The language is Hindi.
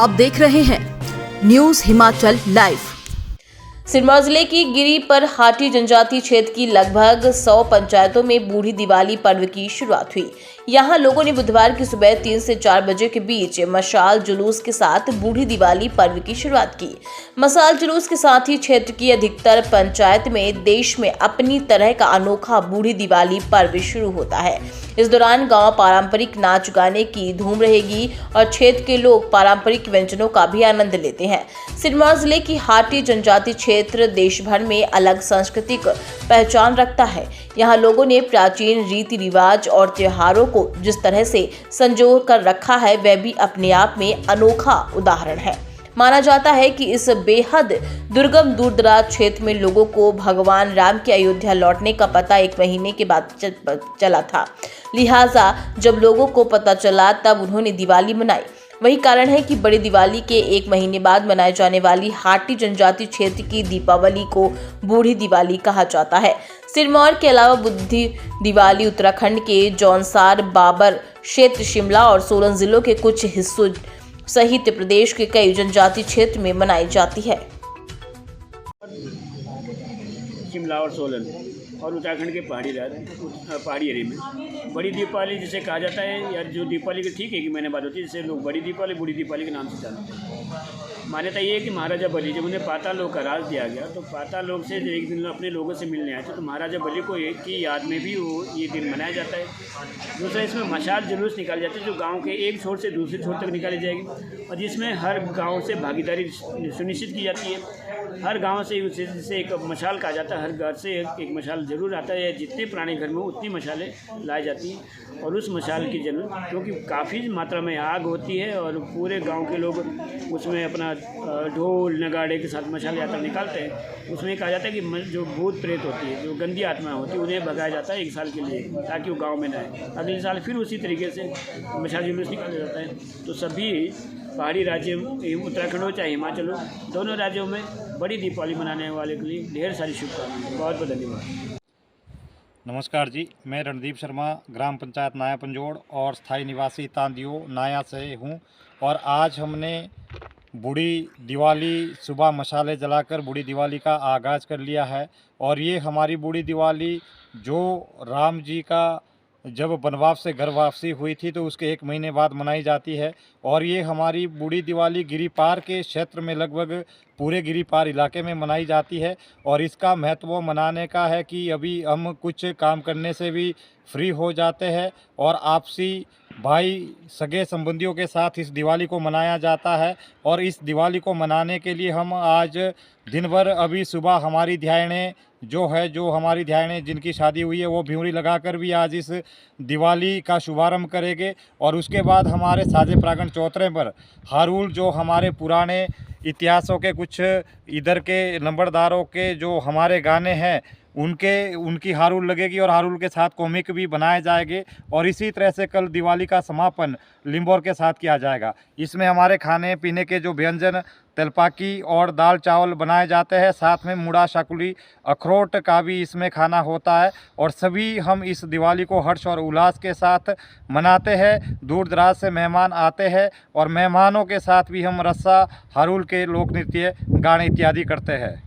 आप देख रहे हैं न्यूज हिमाचल लाइव। सिरमौर जिले की गिरी पर हाटी जनजाति क्षेत्र की लगभग 100 पंचायतों में बूढ़ी दिवाली पर्व की शुरुआत हुई। यहां लोगों ने बुधवार की सुबह 3 से 4 बजे के बीच मशाल जुलूस के साथ बूढ़ी दिवाली पर्व की शुरुआत की। मशाल जुलूस के साथ ही क्षेत्र की अधिकतर पंचायत में देश में अपनी तरह का अनोखा बूढ़ी दिवाली पर्व शुरू होता है। इस दौरान गांव पारंपरिक नाच गाने की धूम रहेगी और क्षेत्र के लोग पारंपरिक व्यंजनों का भी आनंद लेते हैं। सिरमौर जिले की हाटी जनजाति क्षेत्र देश भर में अलग सांस्कृतिक पहचान रखता है। यहाँ लोगों ने प्राचीन रीति रिवाज और त्योहारों को जिस तरह से संजो कर रखा है वह भी अपने आप में अनोखा उदाहरण है। माना जाता है कि इस बेहद दुर्गम दूरदराज क्षेत्र में लोगों को भगवान राम के अयोध्या लौटने का पता 1 महीने के बाद चला था। लिहाजा जब लोगों को पता चला तब उन्होंने दिवाली मनाई। वही कारण है कि बड़ी दिवाली के 1 महीने बाद मनाए जाने वाली हाटी जनजाति क्षेत्र की दीपावली को बूढ़ी दिवाली कहा जाता है। सिरमौर के अलावा बूढ़ी दिवाली उत्तराखंड के जौनसार, बाबर क्षेत्र, शिमला और सोलन जिलों के कुछ हिस्सों सहित प्रदेश के कई जनजाति क्षेत्र में मनाई जाती है। शिमला और सोलन और उत्तराखंड के पहाड़ी एरिया में बड़ी दीपावली जिसे कहा जाता है, या जो दीपावली की ठीक एक ही महीने बाद होती है, जिसे लोग बड़ी दीपावली बूढ़ी दीपावली के नाम से जानते हैं। मान्यता ये है कि महाराजा बलि जब उन्हें पाताल लोक का राज दिया गया तो पाताल लोक से एक दिन अपने लोगों से मिलने आए थे, तो महाराजा बलि को की याद में भी वो ये दिन मनाया जाता है। दूसरा, इसमें मशाल जुलूस निकाले जाते हैं जो गाँव के एक छोर से दूसरे छोर तक निकाली जाएगी और जिसमें हर गाँव से भागीदारी सुनिश्चित की जाती है। हर गांव से जिसे एक मशाल कहा जाता है, हर घर से एक मशाल जरूर आता है। जितने पुराने घर में उतनी मशालें लाई जाती हैं और उस मशाल की जन्म क्योंकि काफ़ी मात्रा में आग होती है और पूरे गांव के लोग उसमें अपना ढोल नगाड़े के साथ मशाल यात्रा निकालते हैं। उसमें कहा जाता है कि जो भूत प्रेत होती है, जो गंदी आत्मा होती है, उन्हें भगाया जाता है 1 साल के लिए ताकि वो गाँव में न आए। अगले साल फिर उसी तरीके से मशाल जुलूस निकाला जाता है। तो सभी पहाड़ी राज्य उत्तराखंड हो चाहे हिमाचल हो, दोनों राज्यों में बड़ी दीपावली मनाने वाले के लिए ढेर सारी शुभकामनाएं। बहुत बहुत धन्यवाद। नमस्कार जी, मैं रणदीप शर्मा ग्राम पंचायत नाया पंजोड़ और स्थायी निवासी तांदियो नाया से हूँ। और आज हमने बूढ़ी दिवाली सुबह मशाले जलाकर बूढ़ी दिवाली का आगाज़ कर लिया है। और ये हमारी बूढ़ी दिवाली जो राम जी का जब वनवास से घर वापसी हुई थी तो उसके 1 महीने बाद मनाई जाती है। और ये हमारी बूढ़ी दिवाली गिरी पार के क्षेत्र में लगभग पूरे गिरी पार इलाके में मनाई जाती है। और इसका महत्व मनाने का है कि अभी हम कुछ काम करने से भी फ्री हो जाते हैं और आपसी भाई सगे संबंधियों के साथ इस दिवाली को मनाया जाता है। और इस दिवाली को मनाने के लिए हम आज दिन भर अभी सुबह हमारी ध्यानें जो हमारी ध्यानें जिनकी शादी हुई है वो भ्यूरी लगाकर भी आज इस दिवाली का शुभारंभ करेंगे। और उसके बाद हमारे साजे प्रांगण चौतरे पर हारूल जो हमारे पुराने इतिहासों के कुछ इधर के नंबरदारों के जो हमारे गाने हैं उनकी हारूल लगेगी और हारूल के साथ कॉमिक भी बनाए जाएंगे। और इसी तरह से कल दिवाली का समापन लिम्बोर के साथ किया जाएगा। इसमें हमारे खाने पीने के जो व्यंजन तेलपाकी और दाल चावल बनाए जाते हैं, साथ में मुड़ा शाकुली अखरोट का भी इसमें खाना होता है। और सभी हम इस दिवाली को हर्ष और उल्लास के साथ मनाते हैं। दूर दराज से मेहमान आते हैं और मेहमानों के साथ भी हम रस्सा हारूल के लोक नृत्य गाने इत्यादि करते हैं।